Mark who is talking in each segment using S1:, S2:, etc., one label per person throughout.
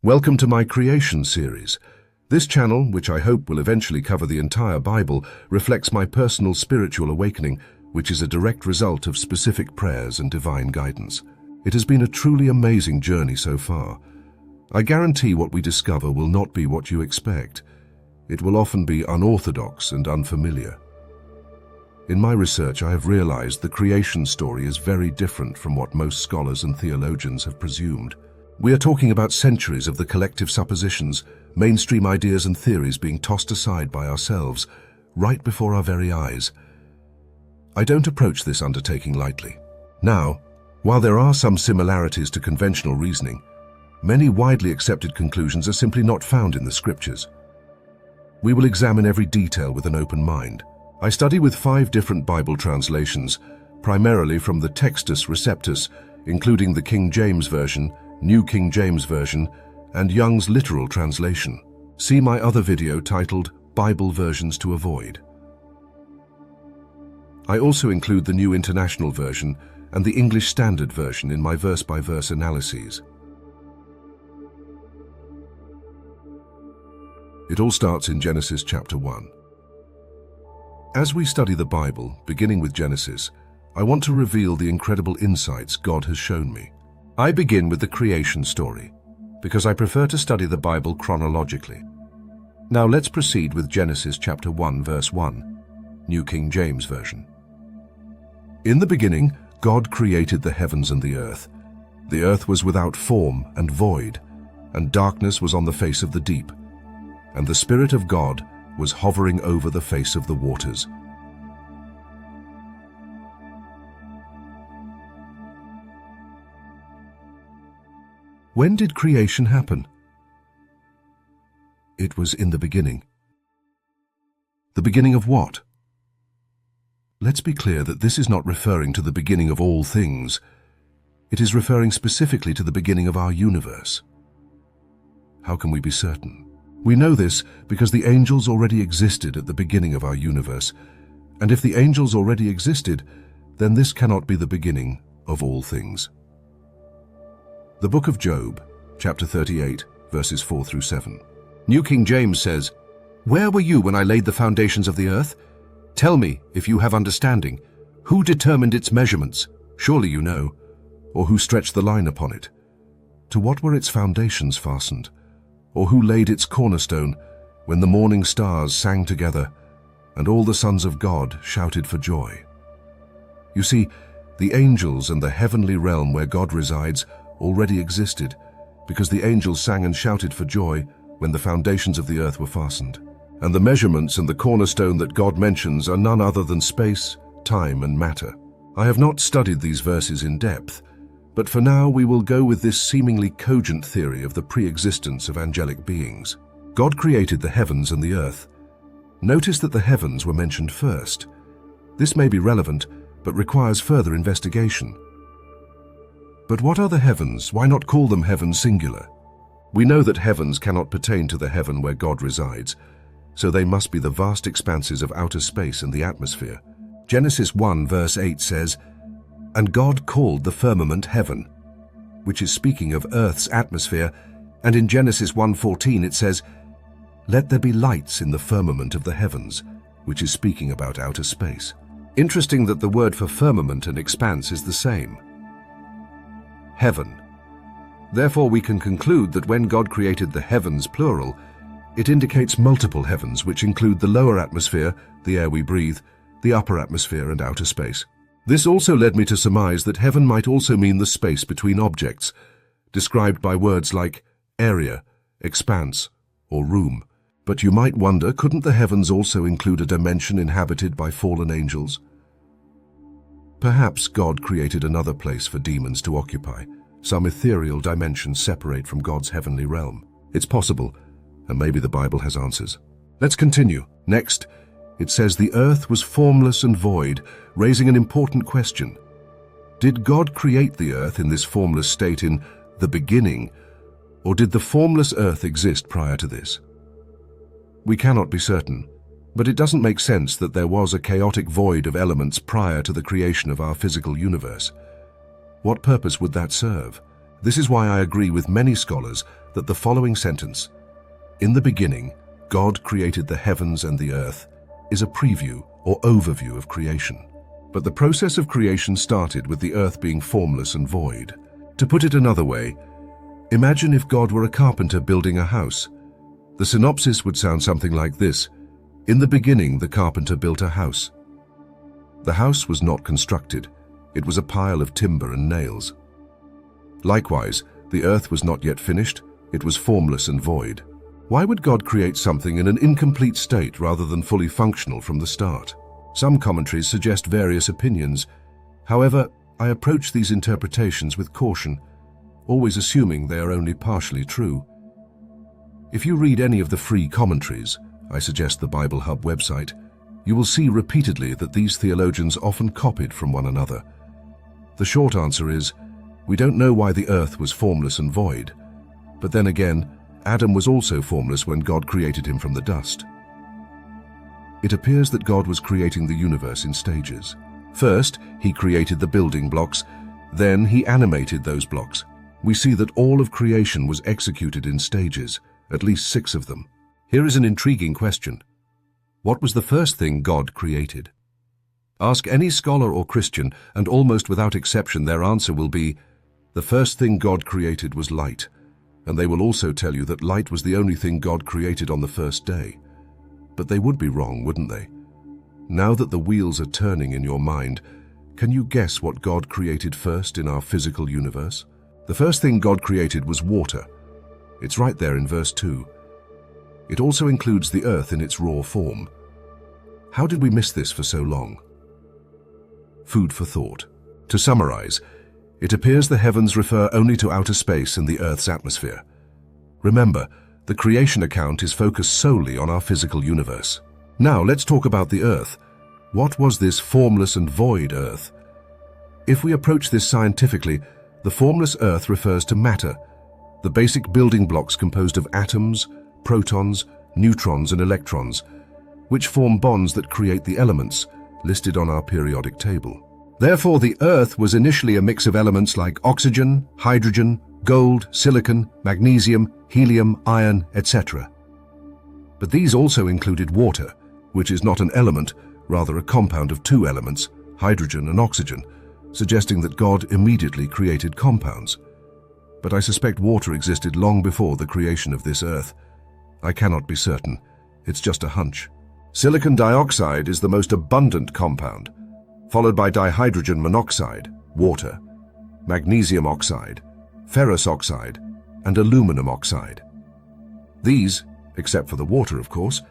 S1: Welcome to my creation series. This channel, which I hope will eventually cover the entire Bible, reflects my personal spiritual awakening, which is a direct result of specific prayers and divine guidance. It has been a truly amazing journey so far. I guarantee what we discover will not be what you expect. It will often be unorthodox and unfamiliar. In my research, I have realized the creation story is very different from what most scholars and theologians have presumed. We are talking about centuries of the collective suppositions, mainstream ideas and theories being tossed aside by ourselves, right before our very eyes. I don't approach this undertaking lightly. Now, while there are some similarities to conventional reasoning, many widely accepted conclusions are simply not found in the scriptures. We will examine every detail with an open mind. I study with 5 different Bible translations, primarily from the Textus Receptus, including the King James Version, New King James Version, and Young's literal translation. See my other video titled Bible Versions to Avoid. I also include the New International Version and the English Standard Version in my verse-by-verse analyses. It all starts in Genesis chapter 1. As we study the Bible, beginning with Genesis, I want to reveal the incredible insights God has shown me. I begin with the creation story, because I prefer to study the Bible chronologically. Now let's proceed with Genesis chapter 1, verse 1, New King James Version. In the beginning, God created the heavens and the earth. The earth was without form and void, and darkness was on the face of the deep. And the Spirit of God was hovering over the face of the waters. When did creation happen? It was in the beginning. The beginning of what? Let's be clear that this is not referring to the beginning of all things. It is referring specifically to the beginning of our universe. How can we be certain? We know this because the angels already existed at the beginning of our universe, and if the angels already existed, then this cannot be the beginning of all things. The book of Job, chapter 38, verses 4 through 7. New King James says, "Where were you when I laid the foundations of the earth? Tell me, if you have understanding, who determined its measurements? Surely you know. Or who stretched the line upon it? To what were its foundations fastened? Or who laid its cornerstone when the morning stars sang together and all the sons of God shouted for joy?" You see, the angels and the heavenly realm where God resides already existed because the angels sang and shouted for joy when the foundations of the earth were fastened. And the measurements and the cornerstone that God mentions are none other than space, time, and matter. I have not studied these verses in depth, but for now we will go with this seemingly cogent theory of the pre-existence of angelic beings. God created the heavens and the earth. Notice that the heavens were mentioned first. This may be relevant, but requires further investigation. But what are the heavens? Why not call them heavens singular? We know that heavens cannot pertain to the heaven where God resides, so they must be the vast expanses of outer space and the atmosphere. Genesis 1 verse 8 says, "And God called the firmament heaven," which is speaking of Earth's atmosphere, and in Genesis 1:14 it says, "Let there be lights in the firmament of the heavens," which is speaking about outer space. Interesting that the word for firmament and expanse is the same. Heaven. Therefore we can conclude that when God created the heavens plural, it indicates multiple heavens which include the lower atmosphere, the air we breathe, the upper atmosphere and outer space. This also led me to surmise that heaven might also mean the space between objects, described by words like area, expanse, or room. But you might wonder, couldn't the heavens also include a dimension inhabited by fallen angels? Perhaps God created another place for demons to occupy, some ethereal dimension separate from God's heavenly realm. It's possible, and maybe the Bible has answers. Let's continue. Next, it says the earth was formless and void, raising an important question. Did God create the earth in this formless state in the beginning, or did the formless earth exist prior to this? We cannot be certain, but it doesn't make sense that there was a chaotic void of elements prior to the creation of our physical universe. What purpose would that serve? This is why I agree with many scholars that the following sentence, "In the beginning, God created the heavens and the earth," is a preview or overview of creation. But the process of creation started with the earth being formless and void. To put it another way, imagine if God were a carpenter building a house. The synopsis would sound something like this: "In the beginning, the carpenter built a house." The house was not constructed. It was a pile of timber and nails. Likewise, the earth was not yet finished. It was formless and void. Why would God create something in an incomplete state rather than fully functional from the start? Some commentaries suggest various opinions. However, I approach these interpretations with caution, always assuming they are only partially true. If you read any of the free commentaries, I suggest the Bible Hub website, you will see repeatedly that these theologians often copied from one another. The short answer is, we don't know why the earth was formless and void, but then again, Adam was also formless when God created him from the dust. It appears that God was creating the universe in stages. First, he created the building blocks, then he animated those blocks. We see that all of creation was executed in stages, at least 6 of them. Here is an intriguing question. What was the first thing God created? Ask any scholar or Christian, and almost without exception their answer will be, the first thing God created was light, and they will also tell you that light was the only thing God created on the first day. But they would be wrong, wouldn't they? Now that the wheels are turning in your mind, can you guess what God created first in our physical universe? The first thing God created was water. It's right there in verse 2. It also includes the earth in its raw form. How did we miss this for so long? Food for thought. To summarize, it appears the heavens refer only to outer space and the earth's atmosphere. Remember, the creation account is focused solely on our physical universe. Now let's talk about the earth. What was this formless and void earth? If we approach this scientifically, the formless earth refers to matter, the basic building blocks composed of atoms, protons, neutrons and electrons, which form bonds that create the elements listed on our periodic table. Therefore, the earth was initially a mix of elements like oxygen, hydrogen, gold, silicon, magnesium, helium, iron, etc. But these also included water, which is not an element, rather a compound of 2 elements, hydrogen and oxygen, suggesting that God immediately created compounds. But I suspect water existed long before the creation of this earth. I cannot be certain. It's just a hunch. Silicon dioxide is the most abundant compound, followed by dihydrogen monoxide, water, magnesium oxide, ferrous oxide, and aluminum oxide. These, except for the water of course,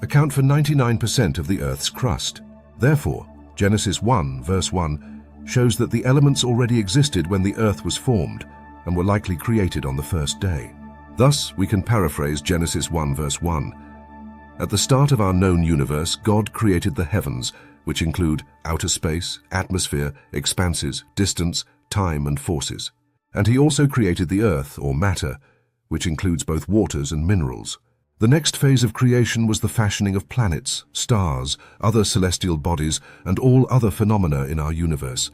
S1: account for 99% of the Earth's crust. Therefore, Genesis 1 verse 1 shows that the elements already existed when the Earth was formed and were likely created on the first day. Thus, we can paraphrase Genesis 1 verse 1. At the start of our known universe, God created the heavens, which include outer space, atmosphere, expanses, distance, time, and forces. And he also created the earth, or matter, which includes both waters and minerals. The next phase of creation was the fashioning of planets, stars, other celestial bodies, and all other phenomena in our universe,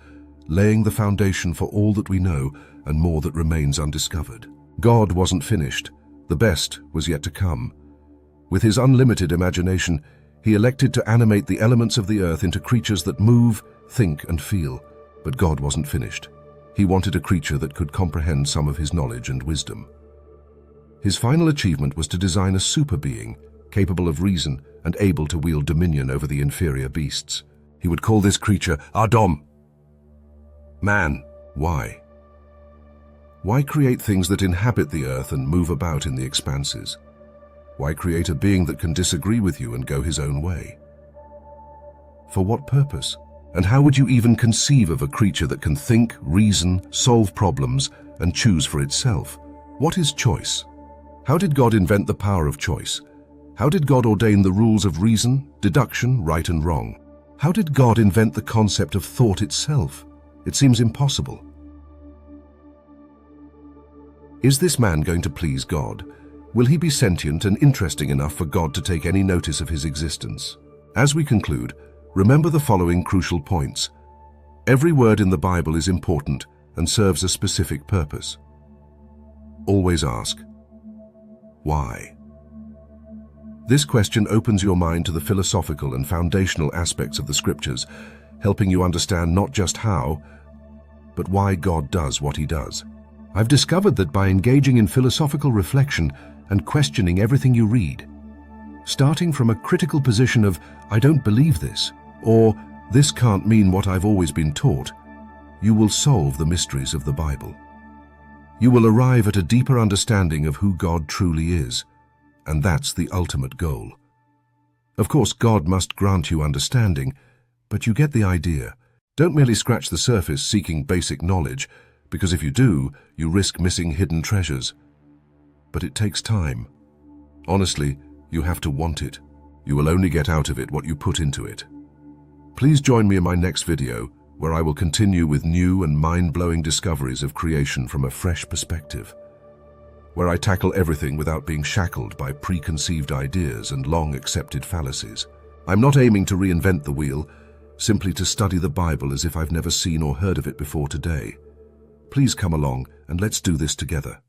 S1: laying the foundation for all that we know and more that remains undiscovered. God wasn't finished. The best was yet to come. With his unlimited imagination, he elected to animate the elements of the earth into creatures that move, think, and feel. But God wasn't finished. He wanted a creature that could comprehend some of his knowledge and wisdom. His final achievement was to design a super being, capable of reason and able to wield dominion over the inferior beasts. He would call this creature Adam. Man. Why? Why create things that inhabit the earth and move about in the expanses? Why create a being that can disagree with you and go his own way? For what purpose? And how would you even conceive of a creature that can think, reason, solve problems, and choose for itself? What is choice? How did God invent the power of choice? How did God ordain the rules of reason, deduction, right and wrong? How did God invent the concept of thought itself? It seems impossible. Is this man going to please God? Will he be sentient and interesting enough for God to take any notice of his existence? As we conclude, remember the following crucial points. Every word in the Bible is important and serves a specific purpose. always ask, why? This question opens your mind to the philosophical and foundational aspects of the scriptures, helping you understand not just how, but why God does what he does. I've discovered that by engaging in philosophical reflection and questioning everything you read, starting from a critical position of, I don't believe this, or this can't mean what I've always been taught, you will solve the mysteries of the Bible. You will arrive at a deeper understanding of who God truly is, and that's the ultimate goal. Of course, God must grant you understanding, but you get the idea. Don't merely scratch the surface seeking basic knowledge, because if you do, you risk missing hidden treasures. But it takes time. Honestly, you have to want it. You will only get out of it what you put into it. Please join me in my next video, where I will continue with new and mind-blowing discoveries of creation from a fresh perspective, where I tackle everything without being shackled by preconceived ideas and long-accepted fallacies. I'm not aiming to reinvent the wheel, simply to study the Bible as if I've never seen or heard of it before today. Please come along and let's do this together.